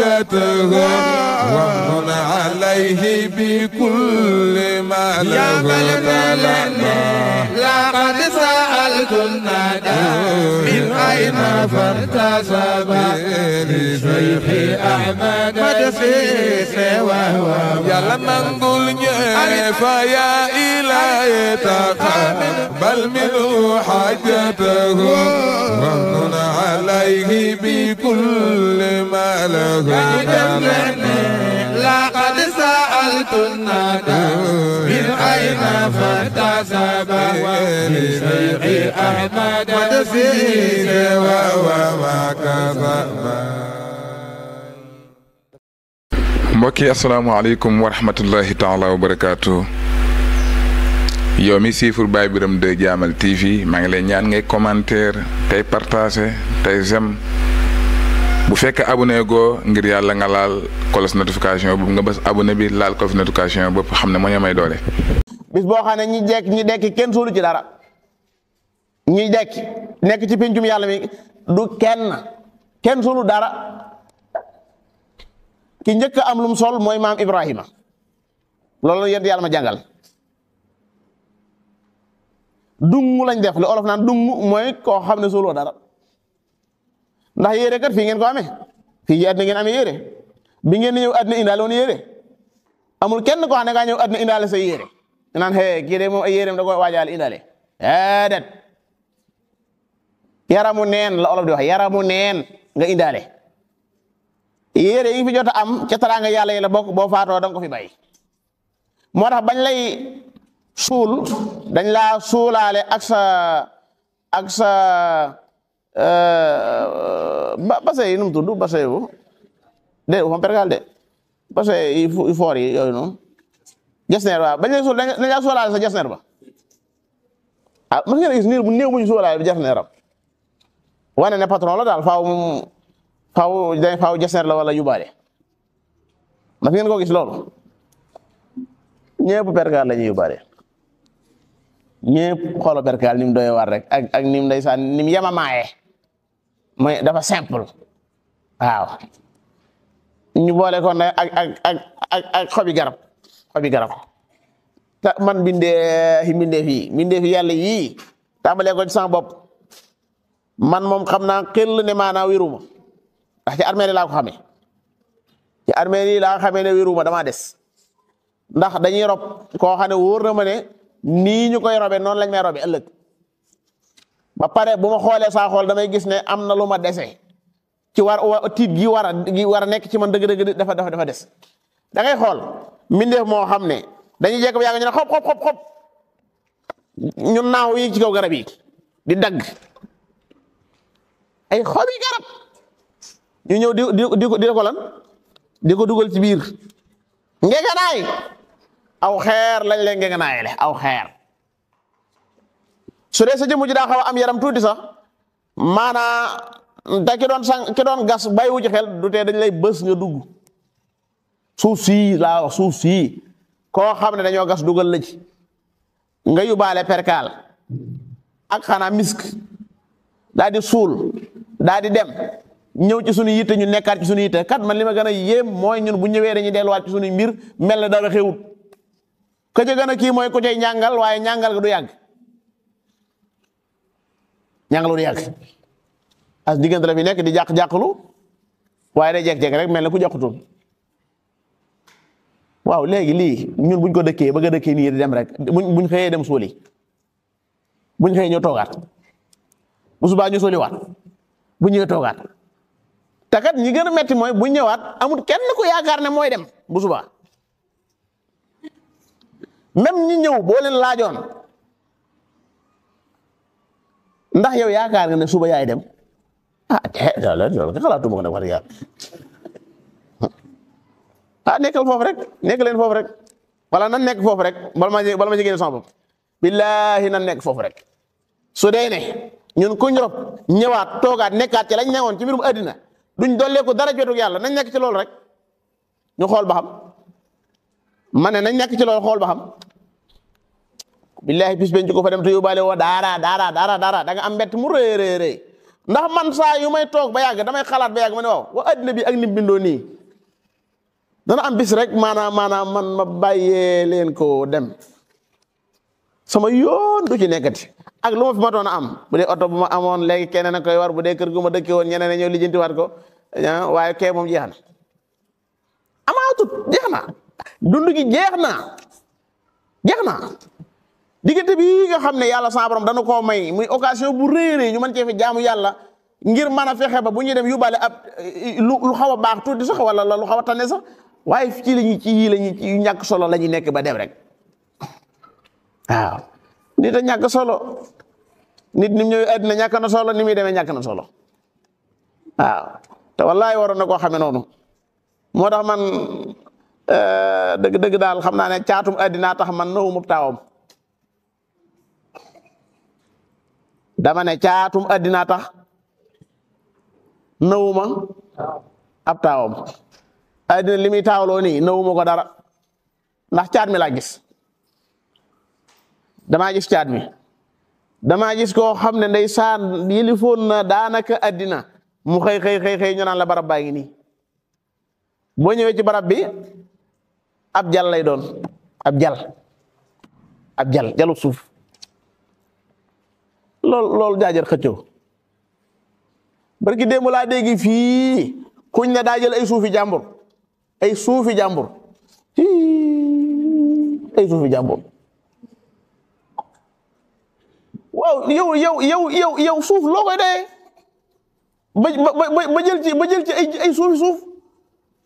حاجته وامن عليه بكل ما له لقد سألت الندى من أين فارتسب لشيخ أحمد مدسيس وهو يلا نقولني فيا إلهي تقبل منه حاجته وامن عليه بكل ما له لقد سألت الندى من أين فارتسب لشيخ أحمد مدسيس وهو mbokki asalaamaaleykum wa rahmatullahi taala wa barakaatu yow mi siifur Baye Birame 2 Jaamal TV maa ngi lay ñaan ngay commentaire tey partager tey j'aime bu fekk abonné goo ngir yàlla nga laal cloche notification boobu nga bës abonné bi laal cloche notification boobu xam ne moo ñu may doole. bis boo xam ne ñi dekk kenn suulu ci dara ñi dekk nekk ci pencum yàlla mi du kenn suulu dara. ki njëkk am lum sol mooy maam Ibrahima loolu yéen yàlla ma jàngal dungu lañ def li olof naan dungu mooy koo xam ne soloo dara ndax yére kat fii ngeen ko amee fii àddina ngeen amee yére bi ngeen ñëw àddina indaale woon yére amul kenn koo xam ne ngaa ñëw àddina indaale sa yére naan xëy kii de moom ay yéreem da koy waajaale indaale déedéet yaramu neen la olof di wax yaramu neen nga indaale. yére yi fi jot a am ca teraanga yàlla yi la bokk boo faatoo da nga ko fi bàyyi moo tax bañ lay suul dañ laa suulaale ak sa base yi nu mu tudd base yu de fam pergal de base yi foor yi yooyu noonu jasneer waaw bañ lay suul dañ laa suulaale sa jasneer ba ah mas ngeen gis niir bu néew bu ñu suulaale bi jasneeram wane ne patron la daal faaw jasneer la wala yóbbaale mas ngeen ko gis loolu ñëpp perkaal la ñuy yóbbaale ñëpp xoolo perkaal ni mu doy war rek ak ni mu ndeysaan ni mu yemamaaye mooy dafa simple waaw ñu boole ko ne ak xobi garab te man mbindee fi yàlla yii tàmbalee ko ci sama bopp man moom xam naa xel ne maanaa wéruma ndax ci armée laa ko xamee ci armée laa xamee ne wéruma damaa des ndax dañuy rob koo xam ne wóor na ma ne nii ñu koy robe noonu lañ may robe ëllëg ba pare bu ma xoolee saa xool damay gis ne am na lu ma dese ci tiit gi war a nekk ci man dëgg-dëgg dafa des da ngay xool mbindeef moo xam ne dañuy jekk ba yàgg ñu ne xob ñun naaw yi ci kaw garab yi di dagg ay xobi garab ñu ñëw di ko lan di ko dugal ci biir ngeganaay aw xeer lañ leen ngeganaayale aw xeer su dee sa jëmm ji daa xaw a am yaram tuuti sax maanaa te ki doon gas bàyyiwu ci xel du tee dañ lay bës nga dugg suuf sii koo xam ne dañoo gas dugal la ci nga yóbbaale perkaal ak xanaa misk daal di suul daal di dem ñëw ci sunu yitte ñu nekkaat ci sunu yitte kat man li ma gën a yéem mooy ñun bu ñëwee dañuy delluwaat ci sunu mbir mel na dara xewut ka ca gën a kii mooy ku cay ñàngal waaye ñàngal ga du yàgg as diggante la fi nekk di jàq-jàqlu waaye day jekk-jekk rek mel na ku jàqutul waaw léegi lii ñun buñ ko dëkkee bëgg a dëkkee nii di dem rek buñ xëyee dem suuli buñ xëyee ñëw toogaat bu subaa ñu suuliwaat bu ñëwee toogaat te kat ñi gën a metti mooy bu ñëwaat amul kenn ku yaakaar ne mooy dem bu subaa même ñi ñëw boo leen laajoon ndax yow yaakaar nga ne suba yaay dem loolu xalaatuma ko nag wax dëgg yàlla nekkal foofu rek nekk leen foofu rek wala nan nekk foofu rek bala ma ci génne sama bopp billaahi nan nekk foofu rek su dee ne ñun kuñ rob ñëwaat toogaat nekkaat ci lañ newoon ci mbirum àddina duñ dolleeku dara jotug yàlla nañ nekk ci loolu rek ñu xool ba xam ma ne nañ nekk ci loolu xool ba xam billaahi bis benn ci ko fa dem te yóbbaale woo daara da nga am mbett mu rëy ndax man saa yu may toog ba yàgg damay xalaat ba yàgg ma ne waaw wa addina bi ak ni bindoo nii dana am bis rek maanaam man ma bàyyee leen ko dem sama yoon du ci nekkati ak lu ma fi ma doon a am bu dee oto bu ma amoon léegi keneen a koy war bu dee kër gu ma dëkkee woon ñeneen ñëw lijjantiwaat ko waaye kee moom jeex na amaatut jeex na dund gi jeex na diggante bi nga xam ne yàlla sa borom dana koo may muy occasion bu réeré ñu mën cee fi jaamu yàlla ngir mën a fexe ba bu ñuy dem yóbbaale ab lu xaw a baax tuuti sax wala lu xaw a tane sax waaye ci lañu ci yii lañu ci ñàkk solo la ñuy nekk ba dem rek waaw nit a ñàkk solo nit ni mu ñëwee àddina ñàkk na solo ni muy demee ñàkk na solo waaw te wallahi waroon na koo xamee noonu moo tax man dëgg daal xam naa ne caatum àddina tax man nawu mub taawam dama ne caatum àddina tax nawuma ab taawam àddina li muy taawloo nii nawuma ko dara ndax caat mi laa gis damaa gis caat mi damaa gis koo xam ne ndeysaan yilifoon na daanaka àddina mu xëy ñu naan la barab baa ngi nii boo ñëwee ci barab bi ab jal lay doon ab jal jalu suuf loolu jaajar xëccoo barki démb laa dégg fii kuñ ne daa jël ay suufi jàmbur ay suufi jàmbur waaw yow suuf loo koy dee ba jël ci ay suufi suuf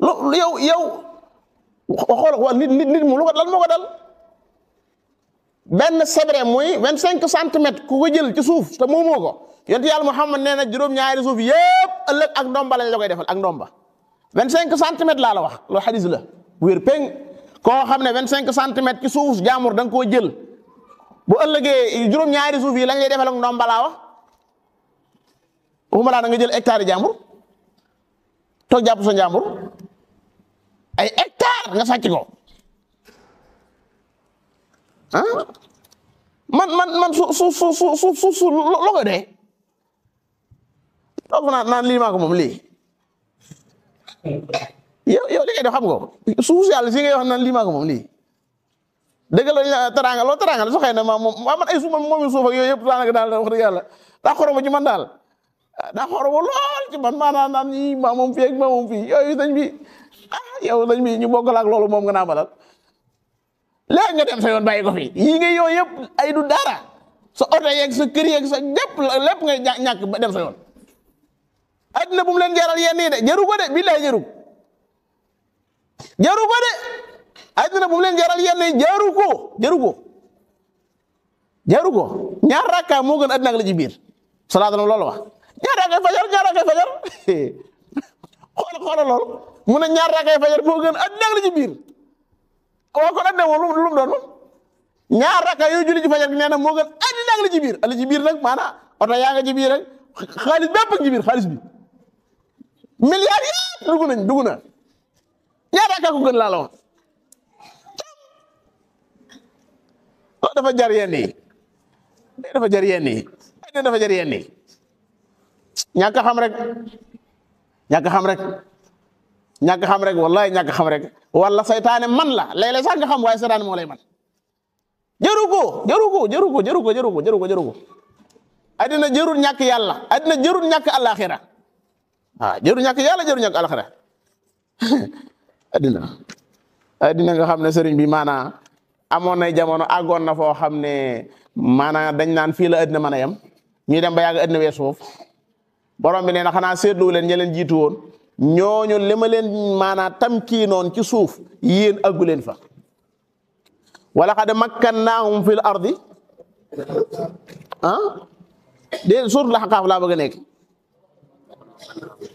yow xool wa nit mu lan moo ko dal benn sebre muy 25 centimètres ku ko jël ci suuf te moomoo ko yonent yàlla Muhammad nee na juróom-ñaari suuf yëpp ëllëg ak ndomba lañ la koy defal ak ndomba 25 centimètres laa la wax loolu xadis la wér péng koo xam ne 25 centimètres ci suuf jaamur da nga koo jël bu ëllëgee juróom-ñaari suuf yi lañ lay defal ak ndomba laa wax waxuma laa da nga jël hectare jàmbur toog jàpp sa jàmbur ay hectare nga sàcc ko man su loo koy dee toog naan lii maa ko moom lii yow li ngay def xam nga suuf yàlla si ngay wax naan lii maa ko moom lii dëgg la teraanga loolu teraanga la su xëy na man ay suuf moom suuf ak yooyu yëpp daanaka daal wax dëgg yàlla daa xoroba ci man daal daa xoroba lool ci man maanaam naan ñii maa moom fii ak maa moom fii yooyu dañ bi yow dañ bi ñu bokkal ak loolu moom nga naa balal léegi nga dem sa yoon bàyyi ko fi yii nga yooyu yëpp ay du dara sa oto yeeg sa kër yeeg sa lépp ngay ñàkk ba dem sa yoon addina bu mu leen jaral yenn yi de jaru ko de billahi jaru ko de addina bu mu leen jaral yenn yi jaru ko ñaar rakka moo gën addina ak la ci biir salaatu loolu wax ñaar rakkay fajar xoolal loolu mu ne ñaar rakkay fajar moo gën addina ak la ci biir waaw kon addina moom lu mu doon ñaar rakka yooyu julli ci fajar gi nee na moo gën addina ak la ci biir nag maanaam oto yaa nga ci biir rek xaalis bépp ak ci biir xaalis bi milliards yëpp dugg na ñaar rakka ko gën laa la woon dafa jar yenn yi dafa jar yenn yi ñàkk xam rek wallahi ñàkk xam rek wala saytaane man la léeg-léeg sax nga xam waaye saytaane moo lay man jaru ko addina jarul ñàkk yàlla addina jarul ñàkk alaxira jarul ñàkk yàlla jarul ñàkk alaxira addina nga xam ne sëriñ bi maanaa amoon na jamono àggoon na foo xam ne maanaa dañ naan fii la addina mën a yem ñuy dem ba yàgg addina wees foofu borom bi nee na xanaa seetlu leen ña leen jiitu woon ñooñu li ma leen maanaa tamkiinoon ci suuf yéen aggu leen fa wala xad makkannaahum fil ardi déedéet suur la xaqaaf laa bëgg a nekk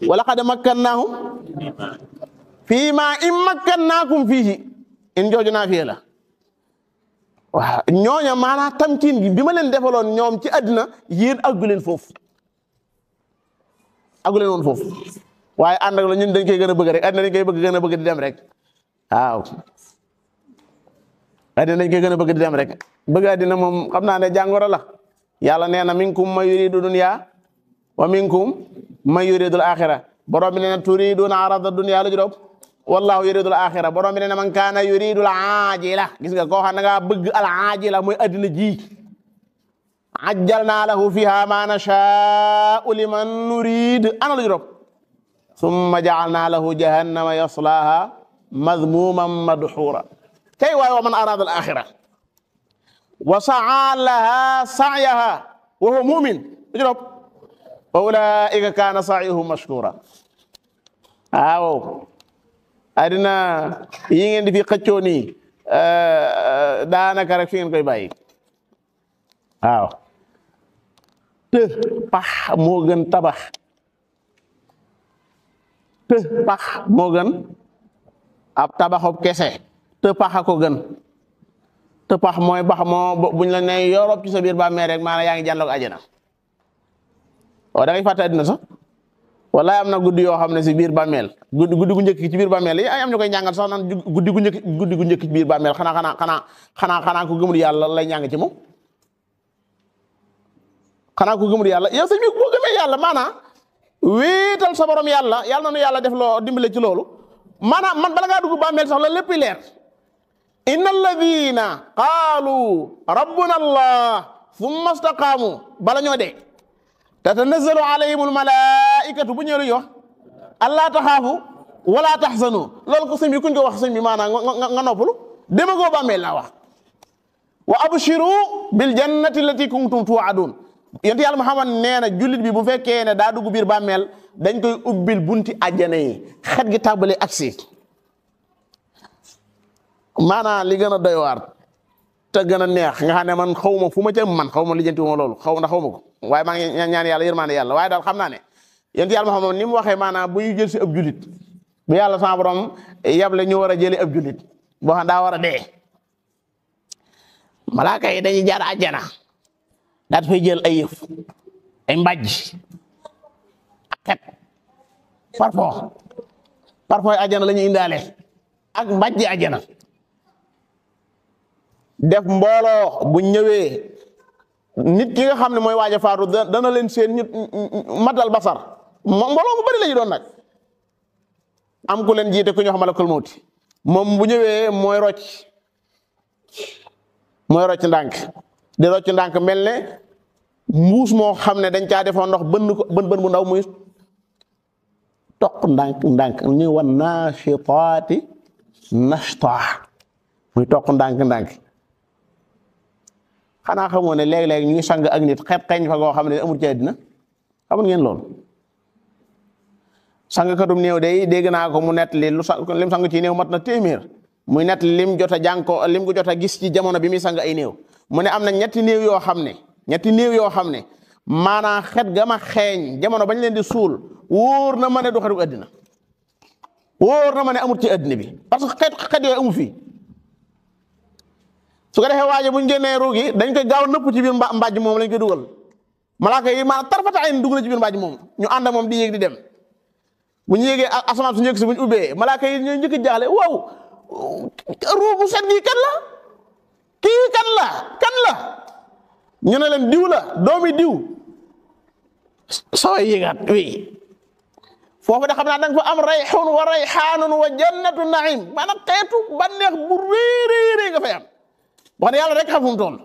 wala xad makkannaahum fii maa in makkannaakum fiihi in jooju naa fii la waaw ñooña maanaa tamkiin gi bi ma leen defaloon ñoom ci àddina yéen aggu leen foofu aggu leen woon foofu waaye ànd ak la ñun dañ koy gën a bëgg rek àddina dañ koy gën a bëgg di dem rek waaw àddina dañ koy gën a bëgg di dem rek bëgg àddina moom xam naa ne jàngoro la yàlla nee na minkum man yuridu dunya wa minkum man yuridul axira borom bi nee na turiduna arada dunya lu juróom wallahu yuridul axira borom bi nee na man kaana yuridul aajila gis nga koo xam ne nga bëgg al aajila muy addina ji ajjalna lahu fiha ma nashaa'u liman nurid ana lu juróom summa ja'alna lahu jahannama yaslaha madmuman madhura kay waay wa man arada al axira wa sa'a laha sa'yaha wa huwa mu'min lu juróom wa ulaa'ika kaana sa'yuhum mashkura waaw adina yi ngeen di fi xëccoo nii daanaka rek fi ngeen koy bàyyi waaw te pax moo gën tabax te pax moo gën ab tabaxub kese te pax a ko gën te pax mooy bax moo buñ la ne yorob ci sa biir bàmmeel rek maanaam yaa ngi jàlloog àjjana waaw da ngay fàtte àddina sax wallaay am na guddi yoo xam ne si biir bàmmeel guddi gu njëkk ci biir bàmmeel yi ay am ñu koy ñàngal sax naan guddi gu njëkk ci biir bàmmeel xanaa ko gëmul yàlla lay ñàng ci moom xanaa ko gëmul yàlla yow sëñ bi boo gëmee yàlla maanaam wéetal sa borom yàlla na nu yàlla def loo dimbale ci loolu maanaam man bala ngaa dugg bàmmeel sax la lépp leer inna alladina qaalu rabbuna allah thumma istaqaamu bala ñoo dee tatanazzalu alayhimul malaikatu bu ñëw lu ñu wax allaa taxaafu wala taxzanu loolu ko sëñ bi kuñ ko wax sëñ bi maanaam nga noppalu demagoo bàmmeel laa wax wa abshiru bil jannati allati kuntum tu'adun yonent yàlla Muhammad nee na jullit bi bu fekkee ne daa dugg biir bàmmeel dañ koy ubbil bunti àjjana yi xet gi tàmbali agsi maanaam li gën a doy waar te gën a neex nga xam ne man xaw ma fu ma ca man xaw ma lijjanti wu ma loolu xaw ma ko waaye maa ngi ñaan yàlla yërmaande yàlla waaye daal xam naa ne yonent yàlla Muhammad ni mu waxee maanaam bu ñu jël si ab jullit bu yàlla sama borom yable ñu war a jëli ab jullit boo xam daa war a dee malaaka yi dañuy jaar àjjana daat fay jël ay yëf ay mbàjj ak xet parfois àjjana la ñuy indaale ak mbàjji àjjana def mbooloo bu ñëwee nit ki nga xam ne mooy waaj a faatu dana leen seen ñu matal basar mbooloo mu bari la ñu doon nag am ku leen jiite ku ñu wax malakul mawti moom bu ñëwee mooy rocc ndànk di rocc ndànk mel ne mbuus moo xam ne dañ caa defoon ndox bën bu ndaw muy toq ndànk ñu wan naashitaati nashta muy toq ndànk xanaa xamoo ne léeg-léeg ñuy sang ak nit xeet xeeñ fa goo xam ne amul ci àddina xamul ngeen loolu sang katum néew day dégg naa ko mu nettali lim sang ci néew mat na téeméer muy nettali lim jot a jàng ko lim ko jot a gis ci jamono bi muy sang ay néew mu ne am na ñetti néew yoo xam ne maanaam xet ga ma xeeñ jamono bañ leen di suul wóor na ma ne du xetu àddina wóor na ma ne amul ci àddina bi parce que xet yooyu amu fii su ko defee waaje bu ñu génnee ruug yi dañ koy gaaw nëpp ci biir mbàjj moom lañ koy dugal malaaka yi maanaam tarfata ay dugg na ci biir mbàjj moom ñu ànd moom di yéeg di dem bu ñu yéegee asamaan su njëkk si bu ñu ubbee malaaka yi ñooy njëkk jaaxle waaw ruubu set gi kan la kii kan la ñu ne leen diw la doomi diw saway yéegaat oui foofu da xam naa danga fa am rayxun wa rayxaanun wa jannatu naim maanaam xeetu bànneex bu réeréeré nga fay am wax ne yàlla rek xam fu mu toll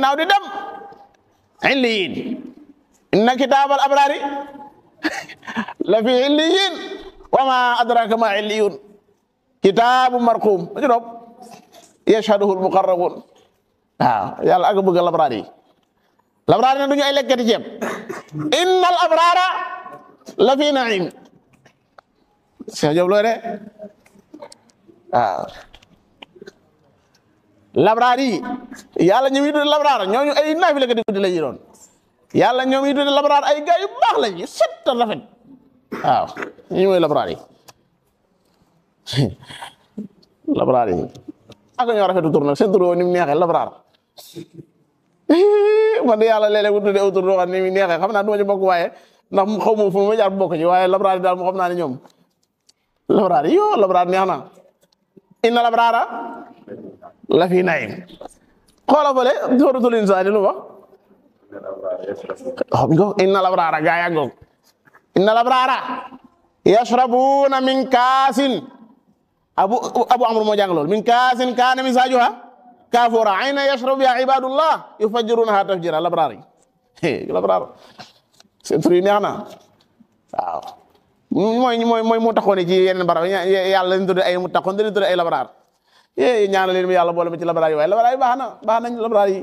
naaw di dem illiyin inna kitaabal abraari la fi illiyin wa ma adraka ma illiyun kitaabu marqum ma ci doom yashhaduhu al muqarrabun waaw yàlla ak bëgg labraar yi ne duñu ay lekkati ceeb innal abraara la fi naim Cheikh Diop looy de waaw labraar yi yàlla ñoom yi tudde labraar ñooñu ay naafi la ko di guddi la ñu doon yàlla ñoom yi tudde labraar ay gars yu baax lañu set ta rafet waaw ñu mooy labraar yi labraar yi ak ñoo rafetu tur nag seen tur ni mu neexee labraar man de yàlla léeg-léeg bu tuddee autour doo xam ni mu neexee xam naa du ma ci bokk waaye ndax xaw ma fu ma jaar bokk ci waaye labraar yi daal moo xam naa ne ñoom labraar yi yoo labraar neex na inna labraara la fi naim xoola fale suratul insaani lu wax innal abraara gaa yaa ngoog innal abraara yashrabuna min kaasin abu amr moo jàng lool min kaasin kaana misaajuha kaafura ayna yashrabu ya ibadullah yufajjirunaha tafjira labraar yi labraar seen tur yi neex na waaw mooy mu taxoon ci yeneen barab yàlla leen tudd ay mu taxoon dañu tudd ay labraar ñaanal leen yàlla boole ma ci labraar yi waaye labraar yi baax nañ labraar yi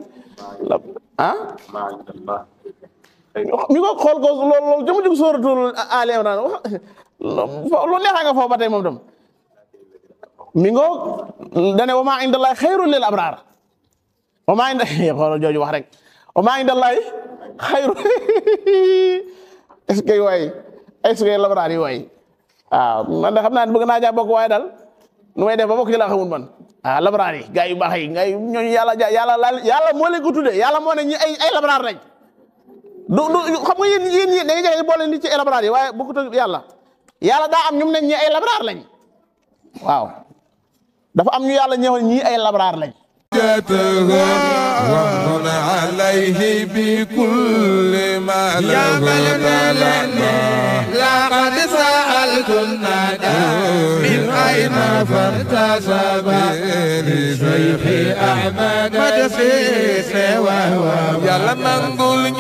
mi ko xool ko loolu jëmu jug sóoratul Ali Imran loolu neexaa nga foofu ba tey moom tam mi ngo dane wa maa indallahi xayrun lil abraar wa maa inda xoolal jooju wax rek wa maa indallahi xayrun est-ce que waay est-ce que labraar yi waay waaw man de xam naa ne bëgg naa jaa bokk waaye daal nu may def ba bokk ci laa xamul man labraar yi gaa yu baax yi gaa yu ñooñu yàlla moo leen ko tuddee yàlla moo ne ñi ay labraar lañ du xam nga yéen da ngay jaxe boole nit ci ay labraar yi waaye bokkut ak yàlla daa am ñum ne ñi ay labraar lañ waaw dafa am ñu yàlla ñëwal ñii ay labraar lañ ومن عليه بكل ما له لقد سألت الندى من أين فارتسب لشيخ أحمد مدسيس وهو يا لمن قل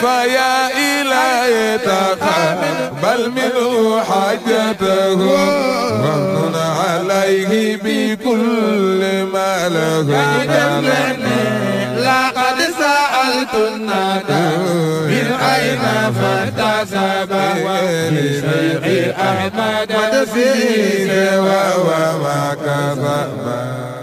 فيا إلهي تقبل منه حاجته ومن عليه بكل ما له لقد سألت الندى من أين فارتسب لشيخ أحمد مدسيس وهو ما كذب